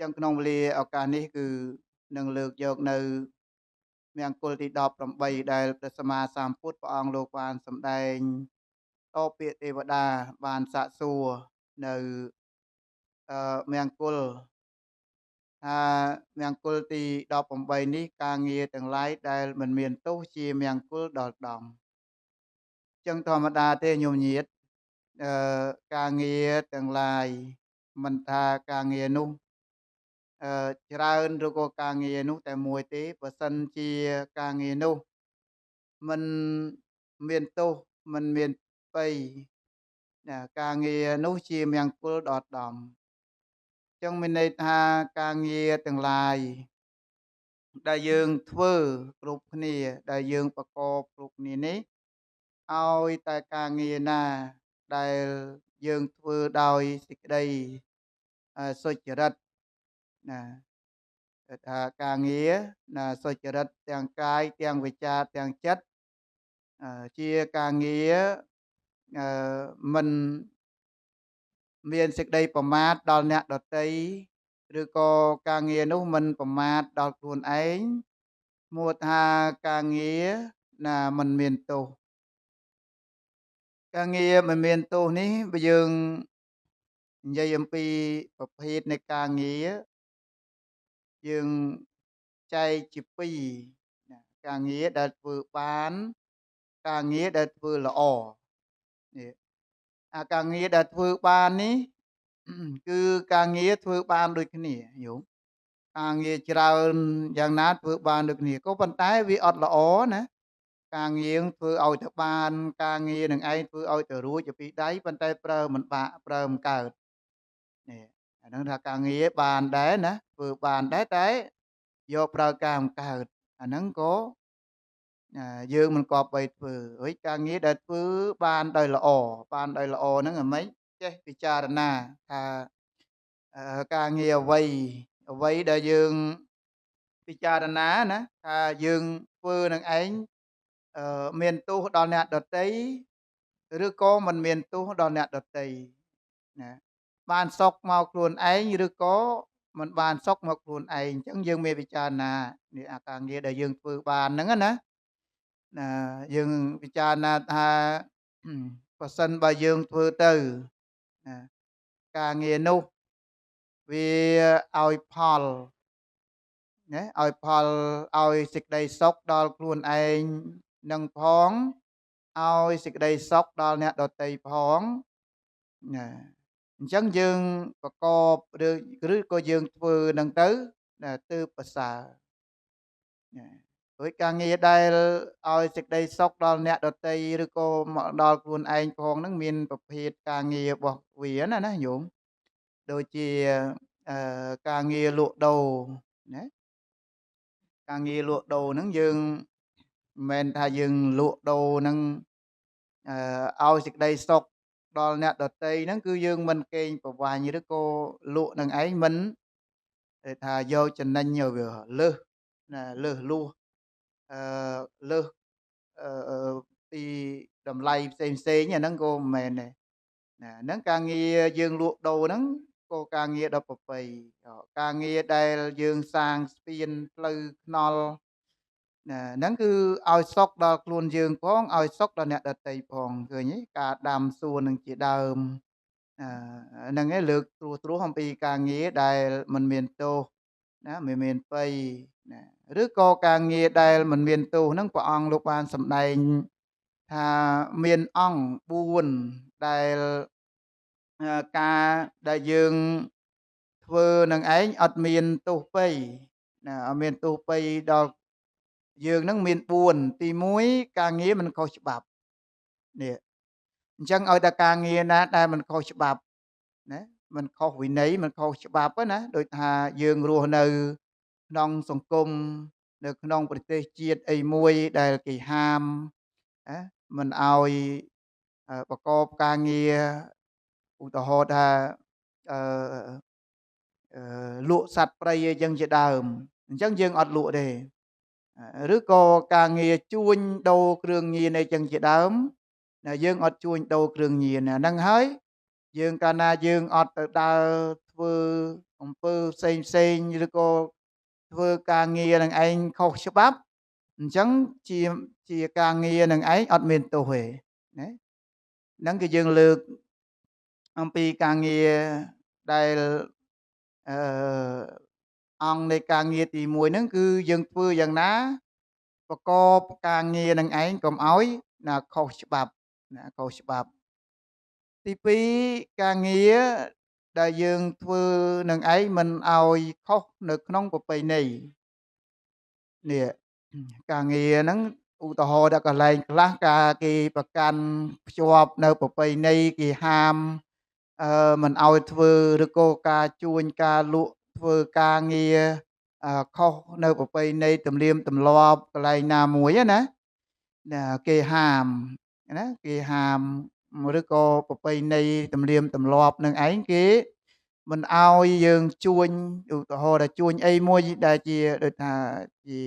ចឹងក្នុងវេលាឱកាសនេះគឺនឹងលើកយកនៅមង្គលទី18ដែលព្រះសម្មាសម្ពុទ្ធព្រះអង្គលោកបានសម្ដែងតបពាក្យទេវតាបានសាកសួរនៅមង្គលថាមង្គលទី18នេះការងារទាំងឡាយដែលមិនមានទោសជាមង្គលដល់ដំចឹងធម្មតាទេញោមញាតអឺការងារទាំងឡាយមិនថាការងារនោះច្រើនឬក៏ការងារនោះតែមួយទេបើសិនជាការងារនោះមិនមានទោសមិនមានបិណាការងារនោះជាមង្គលដល់ដំចឹងមានន័យថាការងារទាំងឡាយដែលយើងធ្វើគ្រប់គ្នាដែលយើងប្រកបគ្រប់គ្នានេះឲ្យតែការងារណាដែលយើងធ្វើដោយសេចក្តីសុចរិតណាគេថាការងារណាសុចរិតទាំងកាយទាំងវិជ្ជាទាំងចិត្តជាការងារអឺមិនមានសេចក្តីប្រមាថដល់អ្នកដទៃឬក៏ការងារនោះមិនប្រមាថដល់ខ្លួនឯងមួលថាការងារណាមិនមានទោសការងារមិនមានទោសនេះបើយើងនិយាយអំពីប្រភេទនៃការងារយើងចែកជាពីរណាការងារដែលធ្វើបានការងារដែលធ្វើល្អនេះការងារដែលធ្វើបាននេះគឺការងារធ្វើបានដូចគ្នាញោមការងារច្រើនយ៉ាងណាធ្វើបានដូចគ្នាក៏ប៉ុន្តែវាអត់ល្អណាការងារធ្វើឲ្យទៅបានការងារនឹងឯងធ្វើឲ្យទៅរួចពីដៃប៉ុន្តែប្រើមិនបាក់ប្រើមិនកើតនេះអាហ្នឹងថាការងារបានដែរណាធ្វើបានដែរតែយកប្រើការមិនកើតអាហ្នឹងក៏យើងមិនគប្បីធ្វើហើយការងារដែលធ្វើបានដោយល្អហ្នឹងអាម៉េចចេះពិចារណាថាការងារអ្វីដែលយើងពិចារណាណាថាយើងធ្វើនឹងឯងមានទោសដល់អ្នកដទៃឬក៏មិនមានទោសដល់អ្នកដទៃណាបានសុខមកខ្លួនឯងឬក៏មិនបានសុខមកខ្លួនឯងអញ្ចឹងយើងមានពិចារណានេះអាការងារដែលយើងធ្វើបានហ្នឹងណាយើងពិចារណាថាបើសិនបើយើងធ្វើទៅណាការងារនោះវាឲ្យផលណាឲ្យផលឲ្យសេចក្តីសុខដល់ខ្លួនឯងនឹងផងឲ្យសេចក្តីសុខដល់អ្នកដទៃផងណាអញ្ចឹងយើងប្រកបឬក៏យើងធ្វើនឹងទៅទើបប្រសើរណាដោយការងារដែលឲ្យសេចក្តីសុខដល់អ្នកដទៃឬក៏មកដល់ខ្លួនឯងផងហ្នឹងមានប្រភេទការងាររបស់វាណាញោមដូចជាការងារលក់ដូរណាការងារលក់ដូរហ្នឹងយើងមិនមែនថាយើងលក់ដូរហ្នឹងឲ្យសេចក្តីសុខដល់អ្នកដទៃហ្នឹងគឺយើងមិនកេងប្រវ័ញ្ចឬក៏លក់នឹងឯងមិនគេថាយកចំណេញឲ្យវាលើសណាលើសលួសអឺលើសពីតម្លៃផ្សេងអាហ្នឹងក៏មិនមែនដែរណាហ្នឹងការងារយើងលក់ដូរហ្នឹងក៏ការងារដ៏ប្រពៃការងារដែលយើងសាងស្ពានផ្លូវថ្នល់ណាហ្នឹងគឺឲ្យសុខដល់ខ្លួនយើងផងឲ្យសុខដល់អ្នកដទៃផងឃើញទេការដាំសួននឹងជាដើមហ្នឹងឯងលើកត្រួសអំពីការងារដែលមិនមានទោសណាមិនមានបិណាឬក៏ការងារដែលមិនមានទោសហ្នឹងព្រះអង្គលោកបានសម្ដែងថាមានអង្គ4ដែលការដែលយើងធ្វើនឹងឯងអត់មានទោសបិណាអត់មានទោសបិដល់យើងនឹងមាន4ទី1ការងារមិនខុសច្បាប់នេះអញ្ចឹងឲ្យតែការងារណាដែលមិនខុសច្បាប់ណាមិនខុសវិន័យមិនខុសច្បាប់ណាដូចថាយើងរស់នៅក្នុងសង្គមនៅក្នុងប្រទេសជាតិអីមួយដែលគេហាមណាមិនឲ្យប្រកបការងារឧទាហរណ៍ថាលក់សត្វព្រៃអីចឹងជាដើមអញ្ចឹងយើងអត់លក់ទេឬក៏ការងារជួញដូរគ្រឿងញៀនអីចឹងជាដើមយើងអត់ជួញដូរគ្រឿងញៀនហ្នឹងហើយយើងកាលណាយើងអត់ទៅដើរធ្ ធ្វើអំពើផ្សេងៗឬក៏ធ្វើការងារនឹងឯងខុសច្បាប់អញ្ចឹងជាការងារនឹងឯងអត់មានទោសទេណាហ្នឹងគឺយើងលើកអំពីការងារដែលអឺអង្គនៃការងារទី1ហ្នឹងគឺយើងធ្វើយ៉ាងណាប្រកបការងារនឹងឯងកុំឲ្យណាខុសច្បាប់ណាខុសច្បាប់ទី2ការងារដែលយើងធ្វើនឹងឯងមិនឲ្យខុសនៅក្នុងប្រពៃណីនេះការងារហ្នឹងឧទាហរណ៍ដល់កន្លែងខ្លះការគេប្រកាន់ភ្ជាប់នៅប្រពៃណីគេហាមមិនឲ្យធ្វើឬក៏ការជួញការលក់ធ្វើការងារខុសនៅប្រពៃណីទំនៀមទម្លាប់កន្លែងណាមួយណាគេហាមណាគេហាមឬក៏ប្រពៃណីទំនៀមទម្លាប់នឹងឯងគេមិនឲ្យយើងជួញឧទាហរណ៍ថាជួញអីមួយដែលជាដូចថាជា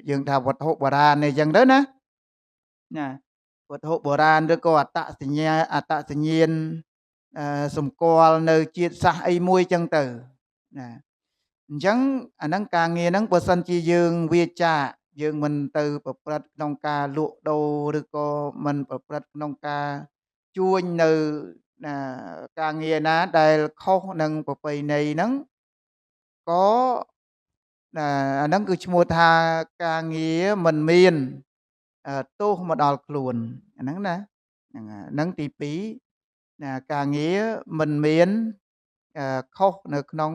យើងថាវត្ថុបុរាណអីចឹងទៅណាវត្ថុបុរាណឬក៏អត្តសញ្ញាណសម្គាល់នៅជាតិសាសន៍អីមួយចឹងទៅណាអញ្ចឹងអាហ្នឹងការងារហ្នឹងបើសិនជាយើងវាចាយើងមិនទៅប្រព្រឹត្តក្នុងការលក់ដូរឬក៏មិនប្រព្រឹត្តក្នុងការជួញនៅការងារណាដែលខុសនឹងប្រពៃណីហ្នឹងក៏អាហ្នឹងគឺឈ្មោះថាការងារមិនមានទោសមកដល់ខ្លួនអាហ្នឹងណាហ្នឹងទី2ការងារមិនមានខុសនៅក្នុង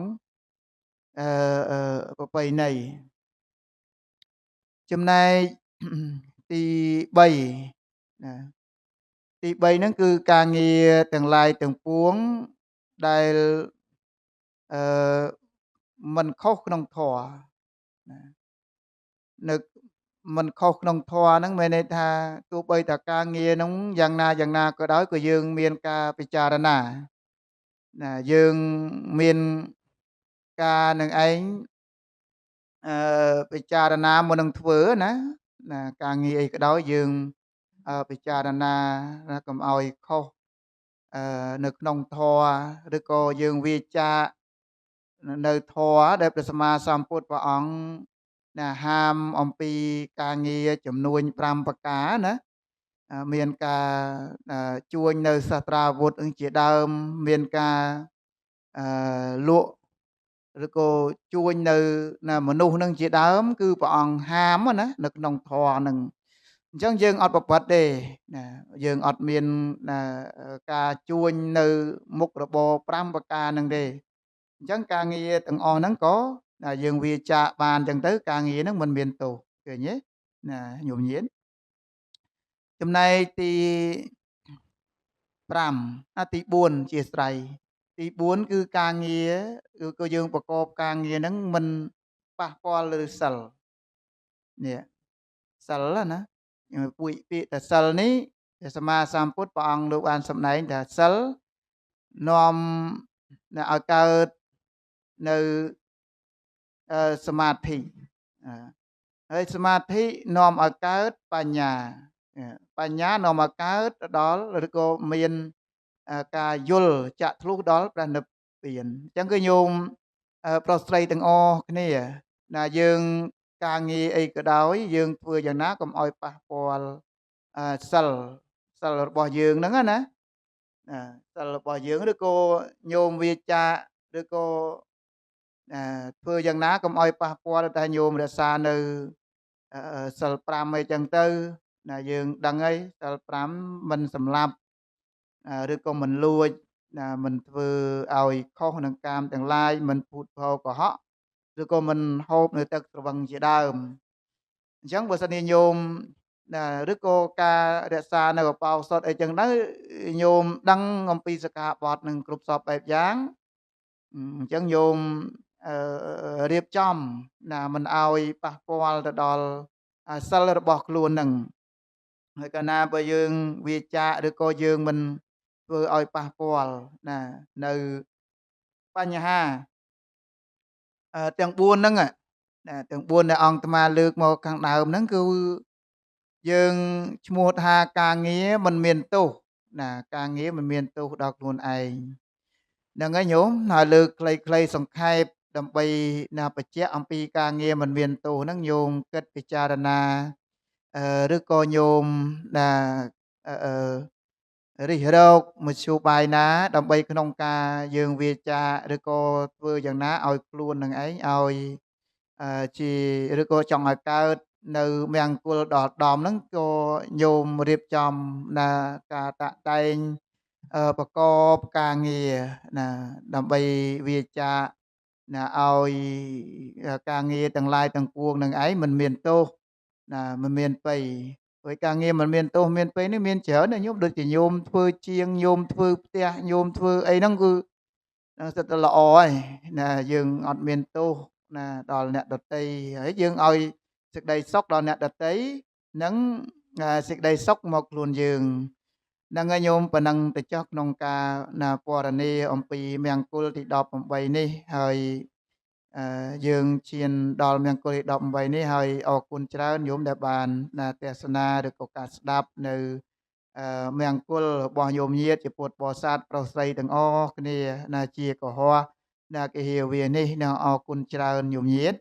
ប្រពៃណីចំណែកទី3ណាទី3ហ្នឹងគឺការងារទាំងឡាយទាំងពួងដែលមិនខុសក្នុងធម៌នៅមិនខុសក្នុងធម៌ហ្នឹងមានន័យថាទោះបីតែការងារហ្នឹងយ៉ាងណាក៏ដោយក៏យើងមានការពិចារណាយើងមានការនឹងឯងពិចារណាមុននឹងធ្វើណាការងារអីក៏ដោយយើងពិចារណាកុំឲ្យខុសនៅក្នុងធម៌ឬក៏យើងវាចានៅធម៌ដែលព្រះសម្មាសម្ពុទ្ធព្រះអង្គហាមអំពីការងារចំនួន5ប្រការណាមានការជួញនៅសាស្ត្រាវុធជាដើមមានការលក់ឬក៏ជួញនៅមនុស្សនឹងជាដើមគឺព្រះអង្គហាមណានៅក្នុងធម៌នឹងអញ្ចឹងយើងអត់ប្រព្រឹត្តទេណាយើងអត់មានការជួញនៅមុខរបរ5ប្រការនឹងទេអញ្ចឹងការងារទាំងអស់ហ្នឹងក៏យើងវាចាកបានអញ្ចឹងទៅការងារហ្នឹងមិនមានទោសឃើញទេណាញោមញៀនចំណែកទី5ទី4ជាស្រ័យទី4គឺការងារគឺយើងប្រកបការងារហ្នឹងមិនប៉ះពាល់លើសិលនេះសិលណាពាក្យតែសិលនេះព្រះសម្មាសម្ពុទ្ធព្រះអង្គលោកបានសម្ដែងថាសិលនាំឲ្យកើតនៅសមាធិហើយសមាធិនាំឲ្យកើតបញ្ញានាំឲ្យកើតដល់ឬក៏មានការយល់ចាក់ធ្លុះដល់ព្រះនិព្វានអញ្ចឹងគឺញោមប្រុសស្រីទាំងអស់គ្នាយើងការងារអីក៏ដោយយើងធ្វើយ៉ាងណាកុំឲ្យប៉ះពាល់សិលរបស់យើងហ្នឹងណាសិលរបស់យើងឬក៏ញោមវាចាឬក៏ធ្វើយ៉ាងណាកុំឲ្យប៉ះពាល់តែញោមរក្សានៅសិល5អីចឹងទៅយើងដឹងហើយសិល5មិនសម្លាប់ឬក៏មិនលួចមិនធ្វើឲ្យខុសនឹងកាមទាំងឡាយមិនពូតផោកុហកឬក៏មិនហូបនៅទឹកស្រវឹងជាដើមអញ្ចឹងបើសិនជាញោមឬក៏ការរក្សានៅបោសុតអីចឹងទៅញោមដឹងអំពីសកាបតនឹងគ្រប់សពបែបយ៉ាងអញ្ចឹងញោមរៀបចំមិនឲ្យប៉ះពាល់ទៅដល់សិលរបស់ខ្លួននឹងហើយកាលណាបើយើងវាចាកឬក៏យើងមិនធ្វើឲ្យប៉ះពាល់នៅបញ្ហាទាំង4ហ្នឹងទាំង4ដែលអង្គអាត្មាលើកមកខាងដើមហ្នឹងគឺយើងឈ្មោះថាការងារមិនមានទោសការងារមិនមានទោសដល់ខ្លួនឯង ហ្នឹងហើយញោមហើយលើកខ្លីៗសង្ខេបដើម្បីណាបញ្ជាក់អំពីការងារមិនមានទោសហ្នឹងញោមគិតពិចារណាឬក៏ញោមណាអឺរិះរកមធ្យោបាយណាដើម្បីក្នុងការយើងវាចាឬក៏ធ្វើយ៉ាងណាឲ្យខ្លួននឹងឯងឲ្យជាឬក៏ចង់ឲ្យកើតនៅមង្គលដល់ដំហ្នឹងក៏ញោមរៀបចំណាការតាក់តែងប្រកបការងារណាដើម្បីវាចាណាឲ្យការងារទាំងឡាយទាំងពួងនឹងឯងមិនមានទោសណាមិនមានពៃព្រោះការងារមិនមានទោសមានពៃនេះមានច្រើនណាញោមដូចជាញោមធ្វើជាងញោមធ្វើផ្ទះញោមធ្វើអីហ្នឹងគឺសិតតែល្អហើយណាយើងអត់មានទោសណាដល់អ្នកដតីហើយយើងឲ្យសេចក្តីសុខដល់អ្នកដតីនិងសេចក្តីសុខមកខ្លួនយើងហ្នឹងហើយញោមប៉ុណ្ណឹងទៅចុះក្នុងការណាពណ៌នាអំពីមង្គលទី18នេះហើយយើងឈានដល់មង្គលទី18នេះហើយអរគុណច្រើនញោមដែលបានណាទេសនាឬក៏ការស្ដាប់នៅមង្គលរបស់ញោមញាតជាពុទ្ធបរិស័ទប្រុសស្រីទាំងអស់គ្នាណាជាកុហកណាគេហៅវានេះណាអរគុណច្រើនញោមញាត